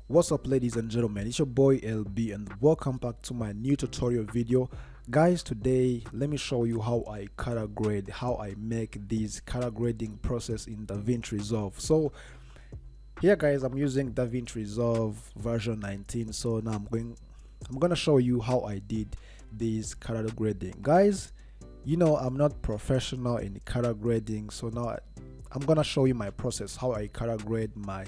What's up, ladies and gentlemen, it's your boy LB and welcome back to my new tutorial video. Guys, today let me show you how I color grade, how I make this color grading process in DaVinci Resolve. So here guys, I'm using DaVinci Resolve version 19. So now I'm gonna show you how I did this color grading. Guys, you know I'm not professional in color grading, so now I'm gonna show you my process, how I color grade my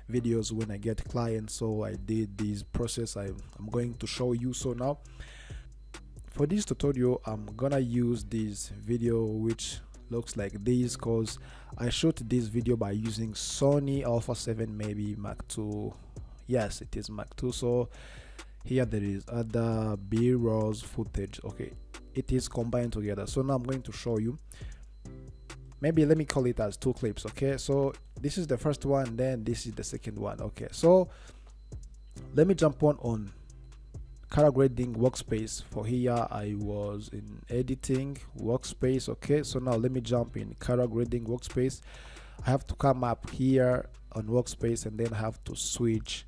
videos when I get clients. So I did this process I'm going to show you. So now for this tutorial I'm gonna use this video which looks like this because I shot this video by using Sony Alpha 7, maybe Mark II. Yes, it is Mark II. So here there is other B-rolls footage. Okay, it is combined together. So now I'm going to show you, maybe let me call it as two clips. Okay, so this is the first one, then this is the second one. Okay, so let me jump on color grading Workspace. For here I was in editing Workspace. Okay, so now let me jump in color grading Workspace. I have to come up here on Workspace and then I have to switch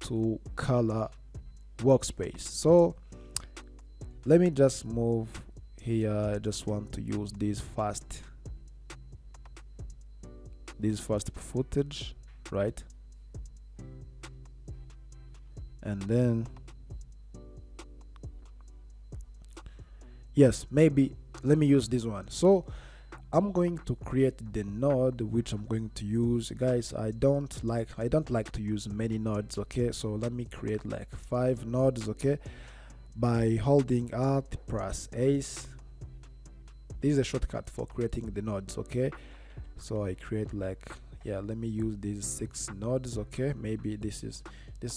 to color Workspace. So let me just move here. I just want to use this first footage, right? And then yes, maybe let me use this one. So I'm going to create the node which I'm going to use. Guys, I don't like to use many nodes. Okay, so let me create like 5 nodes. Okay, by holding Alt plus Ace. This is a shortcut for creating the nodes. Okay, so I create like, yeah, let me use these 6 nodes. Okay, maybe this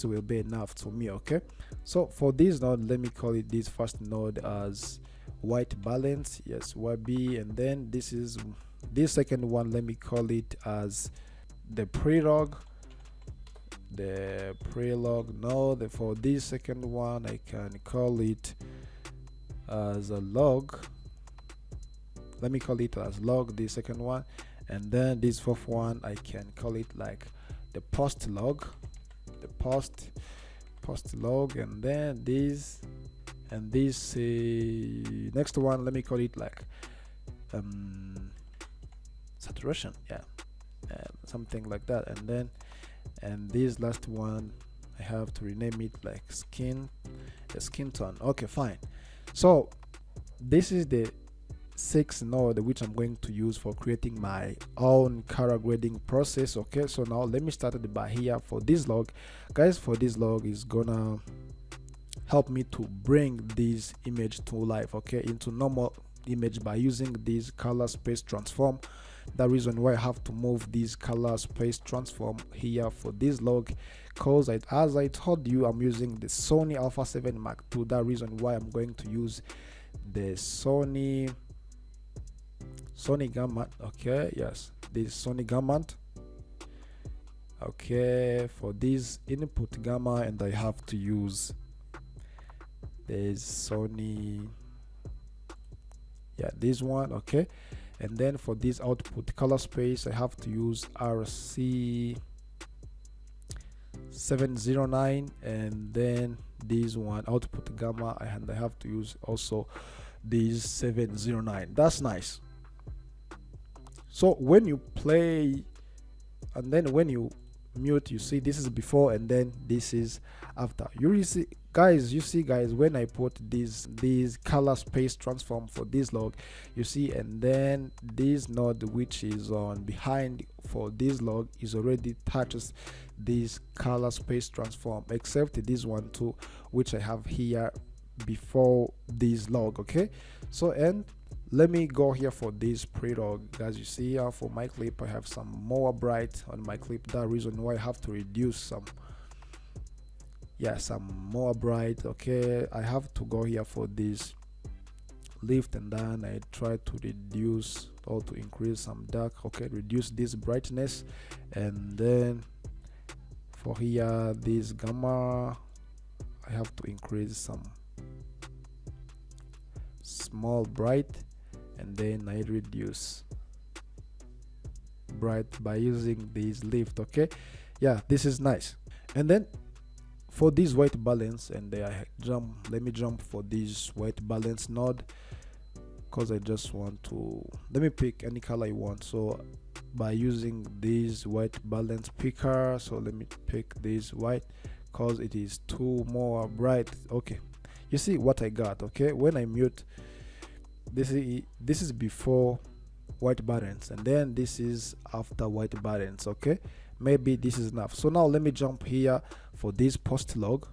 will be enough for me. Okay, so for this node, let me call it this first node as white balance. Yes, YB. And then this second one, let me call it as the prelog node. For this second one I can call it as a log. Let me call it as log, the second one. And then this fourth one I can call it like the post log, log. And then this next one, let me call it like saturation, yeah, something like that. And this last one I have to rename it like skin tone. Okay, fine. So this is the 6th node which I'm going to use for creating my own color grading process. Okay, so now let me start at the bar here. For this log, guys, for this log is gonna help me to bring this image to life, okay, into normal image by using this color space transform. The reason why I have to move this color space transform here for this log, because as I told you, I'm using the Sony Alpha 7 Mark II. That reason why I'm going to use the Sony Gamma. Okay, yes, this Sony Gamma. Okay, for this input gamma, and I have to use this Sony, yeah, this one. Okay, and then for this output color space I have to use RC 709, and then this one output gamma, and I have to use also this 709. That's nice. So when you play and then when you mute, you see this is before and then this is after. You see guys, when I put this color space transform for this log, you see, and then this node which is on behind for this log is already touches this color space transform, except this one too which I have here before this log. Okay, so and let me go here for this prelog. As you see here for my clip, I have some more bright on my clip. That reason why I have to reduce some more bright. Okay, I have to go here for this lift, and then I try to reduce or to increase some dark. Okay, reduce this brightness, and then for here this gamma I have to increase some small bright, and then I reduce bright by using this lift. Okay, yeah, this is nice. And then for this white balance, and let me jump for this white balance node, because I just want to, let me pick any color I want. So by using this white balance picker, so let me pick this white because it is too more bright. Okay, you see what I got. Okay, when I mute, this is before white balance, and then this is after white balance. Okay, maybe this is enough. So now let me jump here for this post log.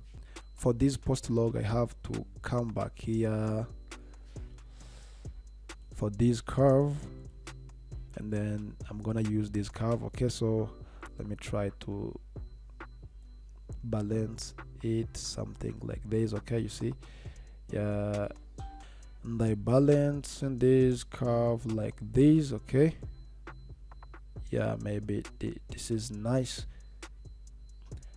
For this post log, I have to come back here for this curve, and then I'm gonna use this curve. Okay, so let me try to balance it something like this. Okay, you see, yeah, and I balance in this curve like this. Okay, yeah, maybe this is nice,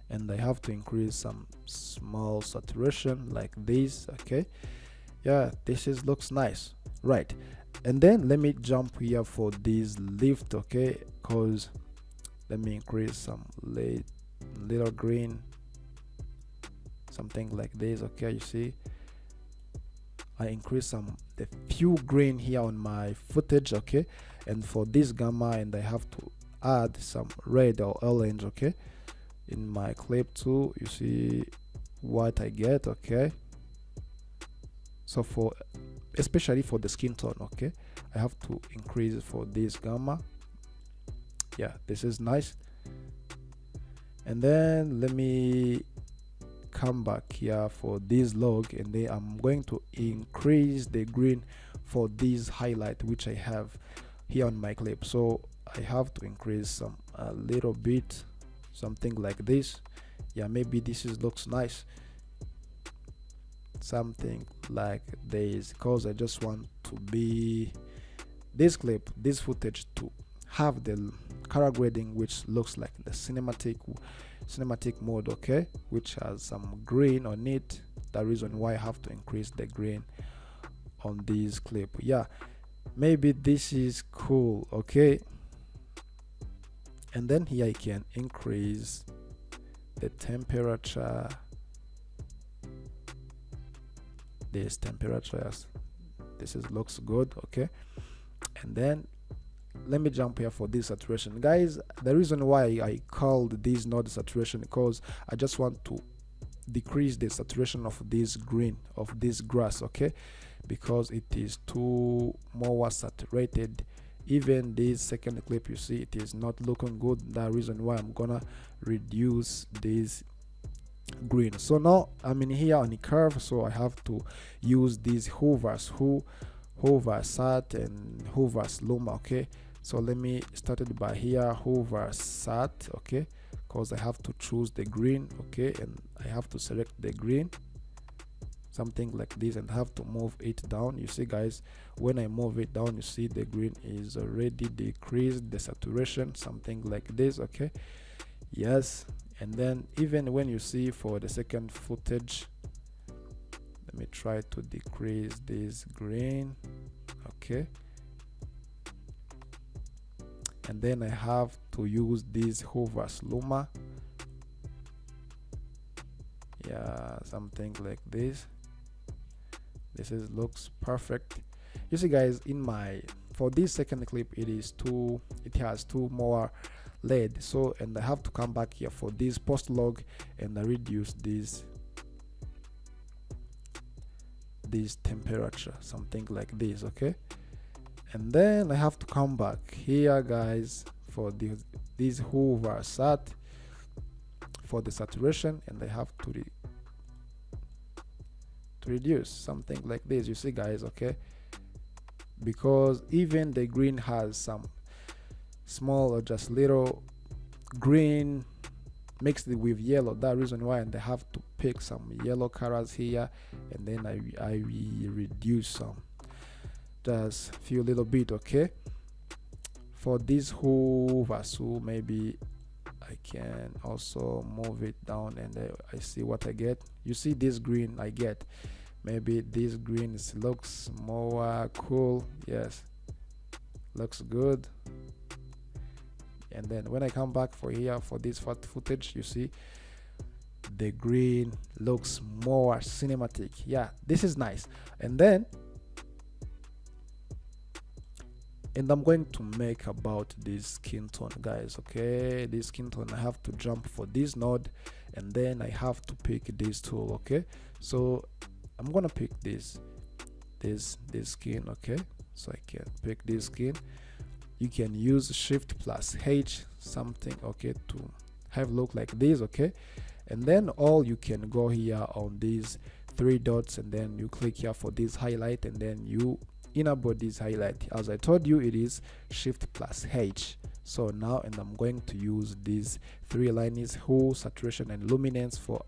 and I have to increase some small saturation like this. Okay, yeah, this is looks nice, right? And then let me jump here for this lift. Okay, because let me increase some little green, something like this. Okay, you see, I increase the few green here on my footage. Okay, and for this gamma, and I have to add some red or orange. Okay, in my clip too, you see what I get. Okay, so for especially for the skin tone, okay, I have to increase it for this gamma. Yeah, this is nice. And then let me come back here for this log, and then I'm going to increase the green for this highlight which I have here on my clip. So I have to increase some a little bit, something like this. Yeah, maybe this looks nice, something like this, because I just want to be this footage to have the color grading which looks like the cinematic mode. Okay, which has some green on it. The reason why I have to increase the green on this clip. Yeah, maybe this is cool. Okay, and then here I can increase the temperature, this temperature. This looks good. Okay, and then let me jump here for this saturation, guys. The reason why I called this node saturation, because I just want to decrease the saturation of this green of this grass. Okay, because it is too more saturated. Even this second clip, you see it is not looking good. The reason why I'm gonna reduce this green. So now I'm in here on the curve, so I have to use these hoovers, hover sat and hover luma. Okay, so let me start it by here, hover sat. Okay, because I have to choose the green. Okay, and I have to select the green, something like this, and have to move it down. You see, guys, when I move it down, you see the green is already decreased, the saturation, something like this. Okay, yes. And then even when you see for the second footage, let me try to decrease this green. Okay, and then I have to use this hover luma. Yeah, something like this. This looks perfect. You see, guys, for this second clip, it has two more LED. So, and I have to come back here for this post log, and I reduce this temperature, something like this. Okay, and then I have to come back here, guys, for this hover sat for the saturation, and I have to reduce, something like this. You see, guys, okay, because even the green has some small or just little green mixed with yellow. That reason why, and I have to pick some yellow colors here, and then I reduce some, just few little bit. Okay, for this hoover, so maybe I can also move it down, and I see what I get. You see this green I get, maybe this green looks more cool. Yes, looks good. And then when I come back for here for this footage, you see the green looks more cinematic. Yeah, this is nice. And then I'm going to make about this skin tone, guys. Okay, this skin tone, I have to jump for this node, and then I have to pick this tool. Okay, so I'm gonna pick this skin. Okay, so I can pick this skin. You can use Shift plus H something, okay, to have look like this. Okay, and then all you can go here on these three dots, and then you click here for this highlight, and then you enable this highlight. As I told you, it is Shift plus H. So now, and I'm going to use these three lines, hue, saturation, and luminance, for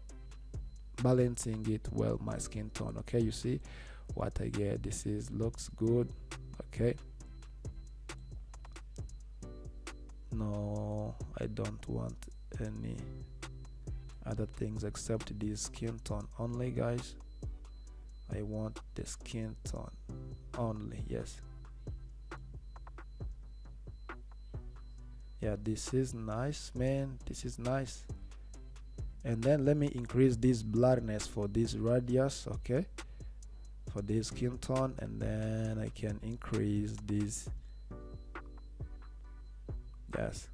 balancing it well my skin tone. Okay, you see what I get. This is looks good. Okay, no, I don't want any other things except this skin tone only, guys. I want the skin tone only. Yes, yeah, this is nice, man. This is nice. And then let me increase this blurriness for this radius, okay, for this skin tone, and then I can increase this. Yes,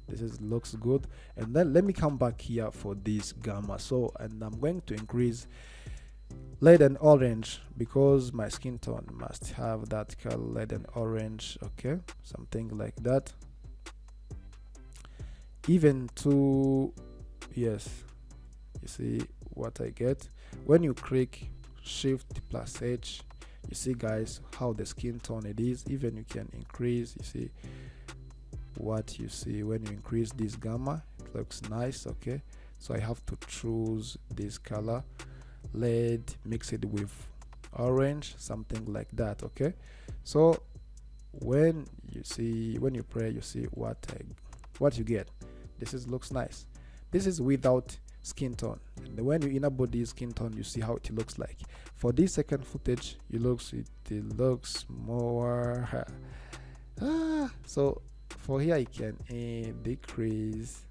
this is looks good. And then let me come back here for this gamma. So, and I'm going to increase lead and orange, because my skin tone must have that color, lead and orange. Okay, something like that. Even to, yes, you see what I get when you click Shift plus H. You see, guys, how the skin tone it is. Even you can increase. You see what you see when you increase this gamma, it looks nice. Okay, so I have to choose this color, lead, mix it with orange, something like that. Okay, so when you see, when you play, you see what you get. This is looks nice. This is without skin tone, and when you enable this skin tone, you see how it looks like. For this second footage, it looks more so for here I can decrease.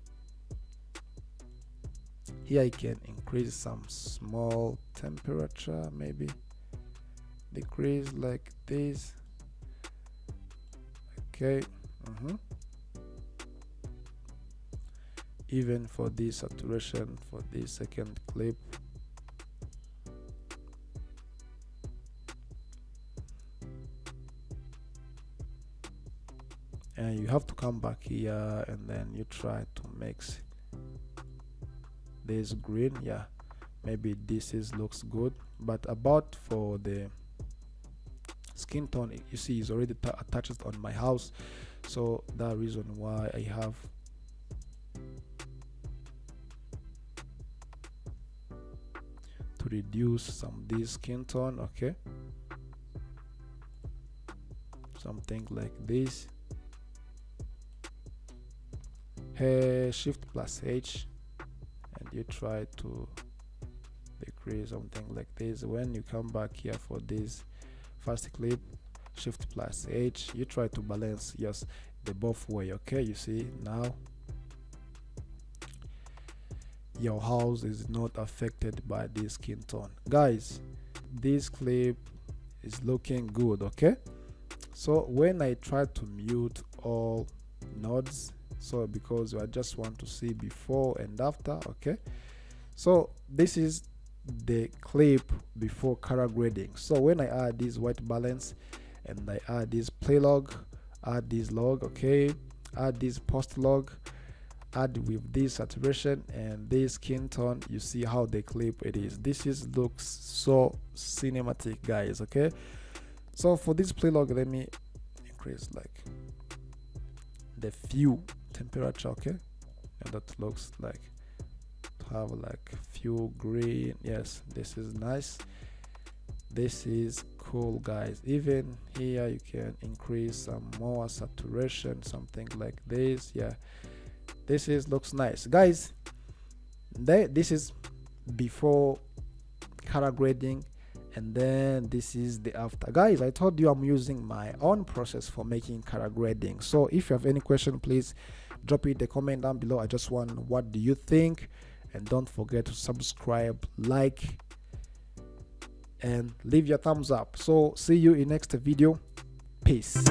Here I can increase some small temperature, maybe decrease like this. Okay, even for this saturation, for this second clip, and you have to come back here, and then you try to mix this green. Yeah, maybe this is looks good, but about for the skin tone, you see is already attached on my house, so that reason why I have to reduce some this skin tone. Okay, something like this. Hey, Shift plus H, and you try to decrease something like this. When you come back here for this first clip, Shift plus H, you try to balance, yes, the both way. Okay, you see now your house is not affected by this skin tone. Guys, this clip is looking good. Okay, so when I try to mute all nodes, so because I just want to see before and after. Okay, so this is the clip before color grading. So when I add this white balance, and I add this play log, add this log, okay, add this post log, add with this saturation and this skin tone, you see how the clip it is. This is looks so cinematic, guys. Okay, so for this play log, let me increase like the few temperature. Okay, and that looks like to have like few green. Yes, this is nice. This is cool, guys. Even here you can increase some more saturation, something like this. Yeah, this is looks nice, guys. This is before color grading, and then this is the after. Guys, I told you I'm using my own process for making color grading. So if you have any question, please Drop it a comment down below. I just want, what do you think? And don't forget to subscribe, like, and leave your thumbs up. So see you in next video. Peace.